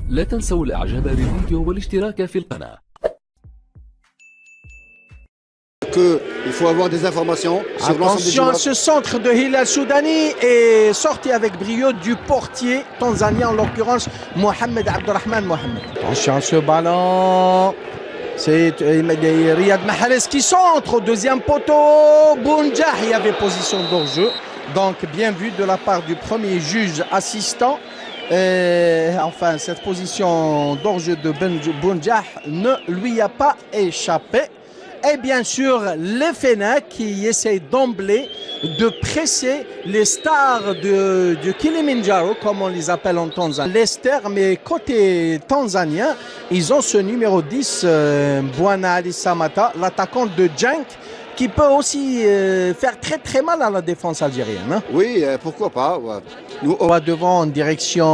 لا تنسوا الاعجاب بالفيديو والاشتراك في القناة. Il faut avoir des informations sur l'ensemble des joueurs. Ce centre de Hilal Soudani est sorti avec brio du portier tanzanien, en l'occurrence Mohamed Abdurrahman Mohamed. Attention ce ballon. C'est Riyad Mahrez qui centre au deuxième poteau. Bounjah, il y avait position d'hors-jeu. Donc bien vu de la part du premier juge assistant. Enfin, cette position d'hors-jeu de Bounjah ne lui a pas échappé. Et bien sûr, les Fennecs qui essayent d'emblée de presser les stars de Kilimanjaro, comme on les appelle en Tanzanie. Les stars, mais côté tanzanien, ils ont ce numéro 10, Bwana Ali Samata, l'attaquant de Genk, qui peut aussi faire très très mal à la défense algérienne. Hein. Oui, pourquoi pas. Ouais. Nous, on va devant en direction.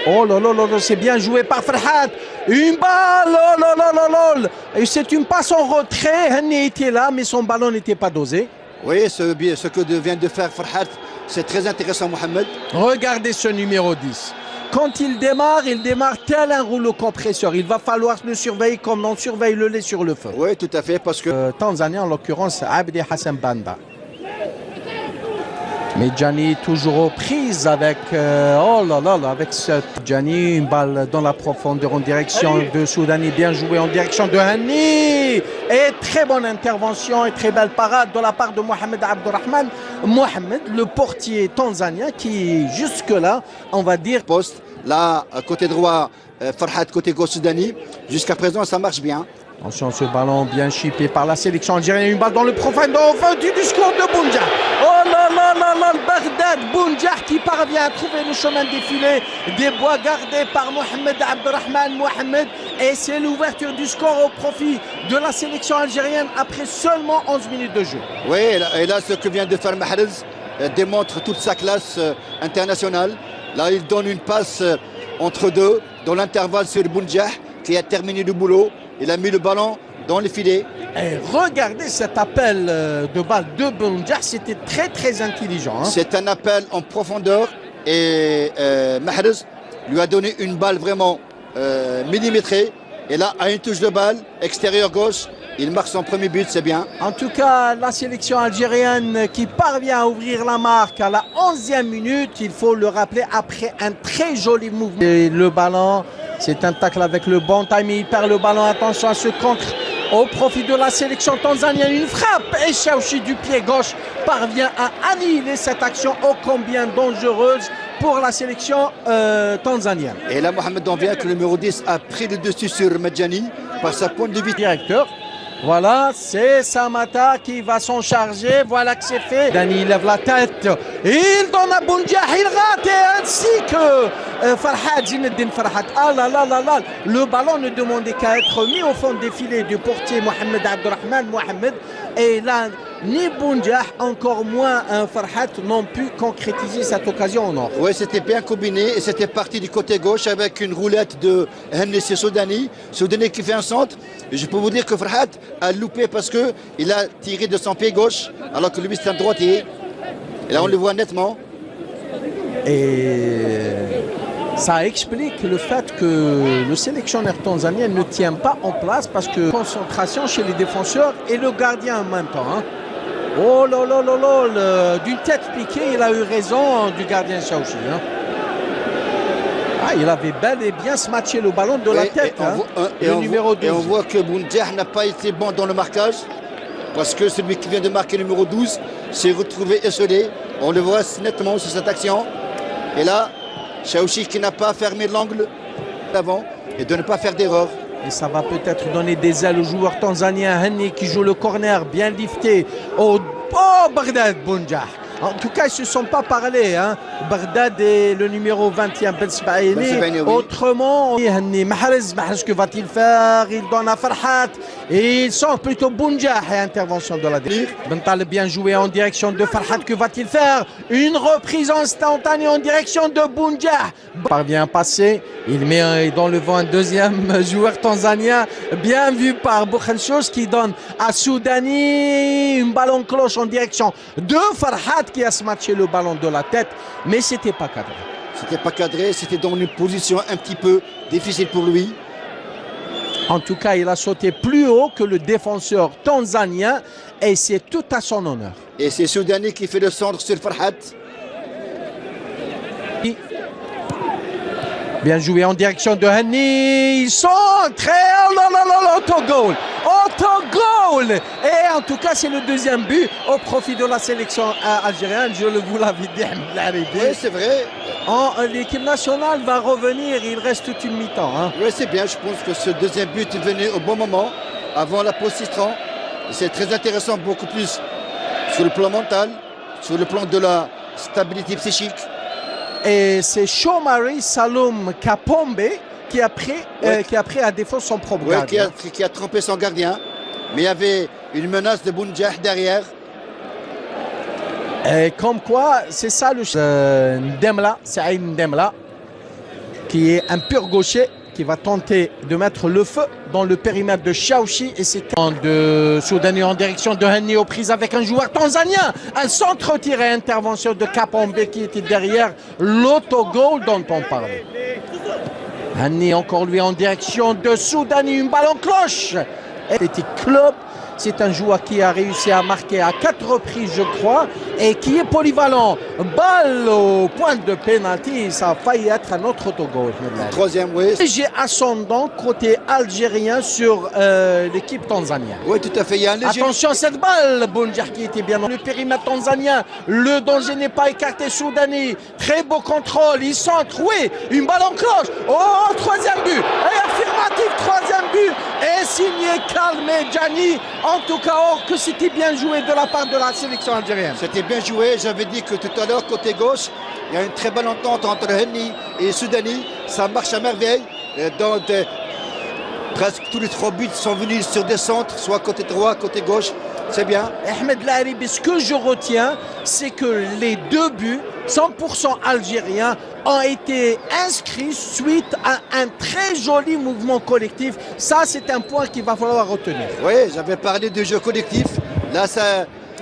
Oh là là là, c'est bien joué par Farhat. Une balle, oh là là là là. Et c'est une passe en retrait. Henny était là, mais son ballon n'était pas dosé. Oui, ce que vient de faire Farhat, c'est très intéressant, Mohamed. Regardez ce numéro 10. Quand il démarre tel un rouleau compresseur. Il va falloir le surveiller comme on surveille le lait sur le feu. Oui, tout à fait, parce que... Tanzanie, en l'occurrence, Abdi Hassan Banda. Mais Gianni toujours aux prises avec, oh là là là, avec ce Gianni, une balle dans la profondeur en direction de Soudani, bien joué en direction de Henny. Et très bonne intervention et très belle parade de la part de Mohamed Abdurrahman Mohamed, le portier tanzanien qui jusque-là, on va dire... Poste, là, côté droit, Farhat, côté gauche Soudani, jusqu'à présent ça marche bien. Attention, ce ballon bien chippé par la sélection algérienne. Une balle dans le profondeur du score de Bounjah. Oh là là là là, Bagdad, Bounjah qui parvient à trouver le chemin défilé des bois gardés par Mohamed Abdurrahman Mohamed. Et c'est l'ouverture du score au profit de la sélection algérienne après seulement 11 minutes de jeu. Oui, et là ce que vient de faire Mahrez démontre toute sa classe internationale. Là, il donne une passe entre deux dans l'intervalle sur Bounjah qui a terminé le boulot. Il a mis le ballon dans le filet. Et regardez cet appel de balle de Bounjah, c'était très très intelligent. Hein. C'est un appel en profondeur et Mahrez lui a donné une balle vraiment millimétrée. Et là, à une touche de balle, extérieur gauche, il marque son premier but, c'est bien. En tout cas, la sélection algérienne qui parvient à ouvrir la marque à la 11e minute, il faut le rappeler, après un très joli mouvement. Et le ballon, c'est un tacle avec le bon timing, il perd le ballon, attention à ce contre au profit de la sélection tanzanienne. Une frappe et Chaouchi du pied gauche parvient à annihiler cette action ô combien dangereuse pour la sélection tanzanienne. Et là, Mohamed, on vient que le numéro 10 a pris le dessus sur Medjani par sa pointe de vitesse. Directeur. Voilà, c'est Samata qui va s'en charger. Voilà que c'est fait. Dani lève la tête. Il donne à Bounjah. Il rate ainsi que Farhat, Zinedine Farhat. Ah là là là là. Le ballon ne demandait qu'à être mis au fond des filets du portier Mohamed Abdurrahman Mohamed. Et là, ni Bounjah, encore moins Farhat, n'ont pu concrétiser cette occasion en or. Oui, c'était bien combiné et c'était parti du côté gauche avec une roulette de Henny Soudani. Soudani qui fait un centre. Et je peux vous dire que Farhat a loupé parce qu'il a tiré de son pied gauche alors que lui c'est un droitier. Et là on le voit nettement. Et ça explique le fait que le sélectionneur tanzanien ne tient pas en place parce que concentration chez les défenseurs et le gardien en même temps. Hein. Oh là là là là, d'une tête piquée, il a eu raison du gardien Chaouchi. Hein. Ah, il avait bel et bien smatché le ballon de la tête. Le numéro 12. Et on voit que Bounjah n'a pas été bon dans le marquage parce que celui qui vient de marquer le numéro 12 s'est retrouvé esselé. On le voit nettement sur cette action. Et là, Chaouchi qui n'a pas fermé l'angle d'avant et de ne pas faire d'erreur. Et ça va peut-être donner des ailes aux joueurs tanzaniens. Henny qui joue le corner bien lifté. Oh, Bagdad Bounjah. En tout cas, ils ne se sont pas parlé. Hein. Bagdad et le numéro 21, Ben Sebaini. Autrement, Henny Mahrez, que va-t-il faire? Il donne à Farhat. Et il sort plutôt Bounjah et intervention de la défense. Bental bien joué en direction de Farhat. Que va-t-il faire? Une reprise instantanée en direction de Bounjah. Parvient à passer. Il met dans le vent un deuxième joueur tanzanien. Bien vu par Bouchenchos qui donne à Soudani. Une ballon cloche en direction de Farhat qui a smatché le ballon de la tête. Mais c'était pas cadré. C'était pas cadré, c'était dans une position un petit peu difficile pour lui. En tout cas, il a sauté plus haut que le défenseur tanzanien et c'est tout à son honneur. Et c'est Soudani qui fait le centre sur Farhat. Bien joué en direction de Henny. Il centre et oh là là là, autogol. Autogol. Et en tout cas, c'est le deuxième but au profit de la sélection algérienne. Je vous l'avais dit, Oui, c'est vrai. L'équipe nationale va revenir. Il reste toute une mi-temps. Hein. Oui, c'est bien. Je pense que ce deuxième but est venu au bon moment, avant la pause citron. C'est très intéressant, beaucoup plus sur le plan mental, sur le plan de la stabilité psychique. Et c'est Shomari Saloum Kapombe qui a pris à défaut son propre gardien. Qui a trompé son gardien. Mais il y avait une menace de Bounjah derrière. Et comme quoi, c'est ça le Ndemla, Saïd Ndemla, qui est un pur gaucher, qui va tenter de mettre le feu dans le périmètre de Chaouchi et c'est de Soudani en direction de Henny aux prises avec un joueur tanzanien. Un centre tiré, intervention de Kapombe qui était derrière l'autogol dont on parlait. Henny encore lui en direction de Soudani, une balle en cloche. Petit club. C'est un joueur qui a réussi à marquer à 4 reprises, je crois, et qui est polyvalent. Balle au point de pénalty, ça a failli être un autre autogol. Troisième, oui. J'ai ascendant côté algérien sur l'équipe tanzanienne. Oui, tout à fait. Il y a un léger... Attention à cette balle, Bounjah qui était bien dans le périmètre tanzanien. Le danger n'est pas écarté, Soudani. Très beau contrôle, il centre, oui, une balle en cloche. Oh, troisième but, et affirmatif, troisième but, et signé Kalme Djani. En tout cas, or que c'était bien joué de la part de la sélection algérienne. C'était bien joué. J'avais dit que tout à l'heure, côté gauche, il y a une très bonne entente entre Henny et Soudani. Ça marche à merveille. Presque tous les 3 buts sont venus sur des centres, soit côté droit, côté gauche. C'est bien. Ahmed Laharibi, ce que je retiens, c'est que les 2 buts, 100% algériens, ont été inscrits suite à un très joli mouvement collectif. Ça, c'est un point qu'il va falloir retenir. Oui, j'avais parlé de jeu collectif. Là,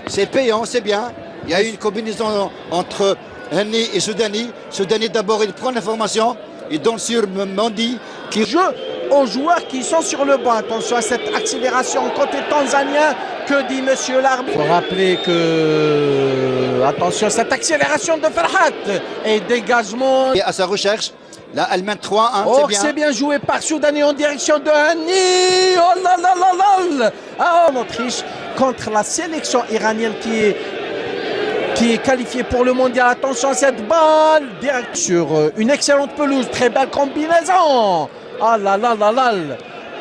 c'est payant, c'est bien. Il y a eu une combinaison entre Henny et Soudani. Soudani, d'abord, il prend l'information. Il donne sur Mandi qui joue aux joueurs qui sont sur le banc. Attention à cette accélération côté tanzanien. Que dit monsieur l'arbitre? Il faut rappeler que... Attention à cette accélération de Farhat. Et dégagement. Et à sa recherche. Là, elle mène 3-1. Oh, c'est bien joué par Soudani en direction de Henny. Oh là là là là. Ah, en Autriche contre la sélection iranienne qui est qualifié pour le mondial. Attention à cette balle, direct sur une excellente pelouse, très belle combinaison. Ah là là là là.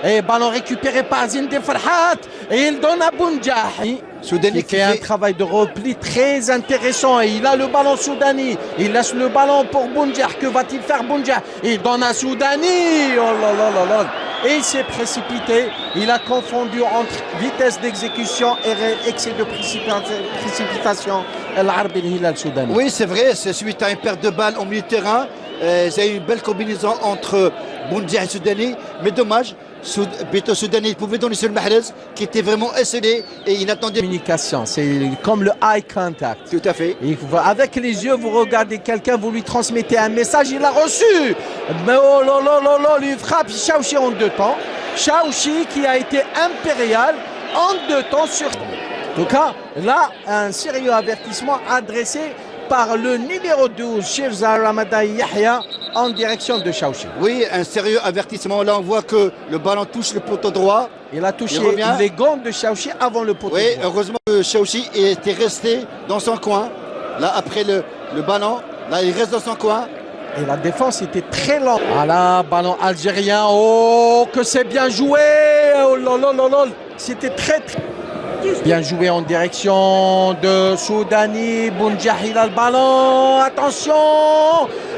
Et ballon récupéré par Zinde Farhat et il donne à Bounjah. Soudani qui fait un travail de repli très intéressant et il a le ballon Soudani. Il laisse le ballon pour Bounjah. Que va-t-il faire Bounjah? Il donne à Soudani. Oh là là là là. Et il s'est précipité. Il a confondu entre vitesse d'exécution et excès de précipitation. Oui, c'est vrai. C'est suite à une perte de balle au milieu de terrain. C'est une belle combinaison entre Bounjah et Soudani. Mais dommage. Beto Soudani pouvait donner sur le Mahrez qui était vraiment esselé et inattendait. Communication, c'est comme le eye contact. Tout à fait. Avec les yeux, vous regardez quelqu'un, vous lui transmettez un message, il a reçu. Mais oh là là là là, lui frappe Chaouchi en 2 temps. Chaouchi qui a été impérial en 2 temps sur. En tout cas, là, un sérieux avertissement adressé par le numéro 12, Shirza Ramadan Yahya, en direction de Chaouchi. Oui, un sérieux avertissement. Là, on voit que le ballon touche le poteau droit. Il a touché les gants de Chaouchi avant le poteau droit. Oui, heureusement que Chaouchi était resté dans son coin. Là, après le ballon, là, il reste dans son coin. Et la défense était très lente. Voilà, ballon algérien. Oh, que c'est bien joué. Oh là là là là. C'était très bien joué en direction de Soudani. Bounjah, il a le ballon. Attention.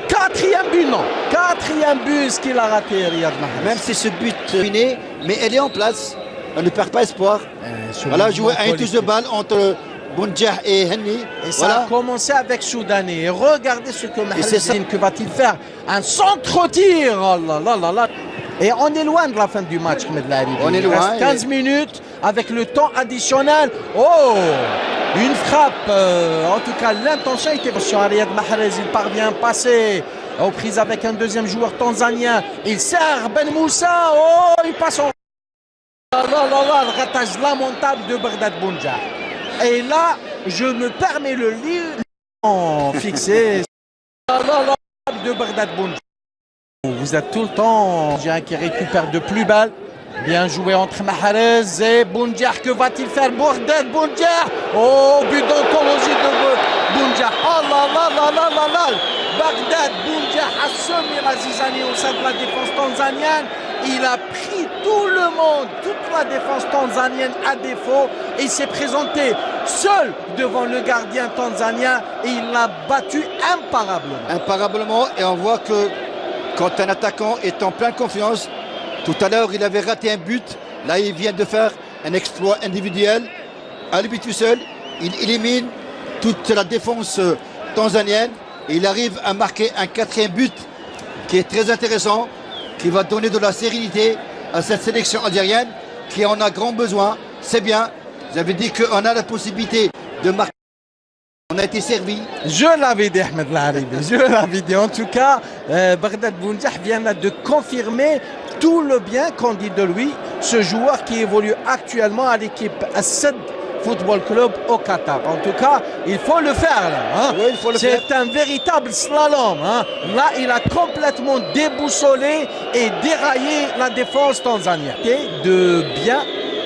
4e but, non. 4e but, ce qu'il a raté, Riyad Mahrez. Même si ce but est terminé, mais elle est en place. Elle ne perd pas espoir. Voilà, jouer un touche de balle entre Bounjah et Henny. Et ça a commencé avec Soudani. Et regardez ce que Mahrez, que va-t-il faire? Un centre-tir. Oh là là là là. Et on est loin de la fin du match, Ahmed Laharibi. On est loin. 15 minutes avec le temps additionnel. Oh, une frappe. En tout cas, l'intention était sur Riyad Mahrez. Il parvient à passer aux prises avec un deuxième joueur tanzanien. Il sert Ben Moussa. Oh, il passe en... le ratage lamentable de Bagdad Bounjah. Et là, je me permets le lire fixé de Bagdad Bounjah. Vous êtes tout le temps qui récupère de plus belle. Bien joué entre Mahrez et Bounjah. Que va-t-il faire Bagdad Bounjah? Oh, but d'anthologie de Bounjah. Oh là là là là là là. Bagdad Bounjah a semé la zizanie au sein de la défense tanzanienne. Il a pris tout le monde, toute la défense tanzanienne à défaut. Et il s'est présenté seul devant le gardien tanzanien et il l'a battu imparablement. Imparablement, et on voit que quand un attaquant est en pleine confiance, tout à l'heure il avait raté un but, là il vient de faire un exploit individuel. À lui tout seul, il élimine toute la défense tanzanienne et il arrive à marquer un 4e but qui est très intéressant, qui va donner de la sérénité à cette sélection algérienne qui en a grand besoin. C'est bien, j'avais dit qu'on a la possibilité de marquer. On a été servi. Je l'avais dit, Ahmed Laharibi. Je l'avais dit. En tout cas, Bagdad Bounjah vient là de confirmer tout le bien qu'on dit de lui. Ce joueur qui évolue actuellement à l'équipe Assad Football Club au Qatar. En tout cas, il faut le faire là. Hein. Oui, il faut le faire. C'est un véritable slalom. Hein. Là, il a complètement déboussolé et déraillé la défense tanzanienne. Et de bien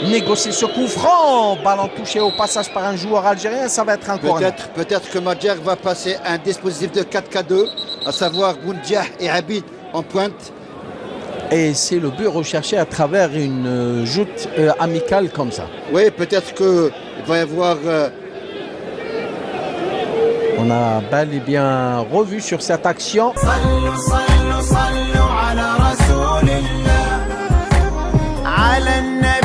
négocier ce coup franc, ballon touché au passage par un joueur algérien, ça va être un corner. Peut-être que Madjer va passer un dispositif de 4-4-2, à savoir Bounjah et Habib en pointe. Et c'est le but recherché à travers une joute amicale comme ça. Oui, peut-être qu'il va y avoir... On a bel et bien revu sur cette action. على النبي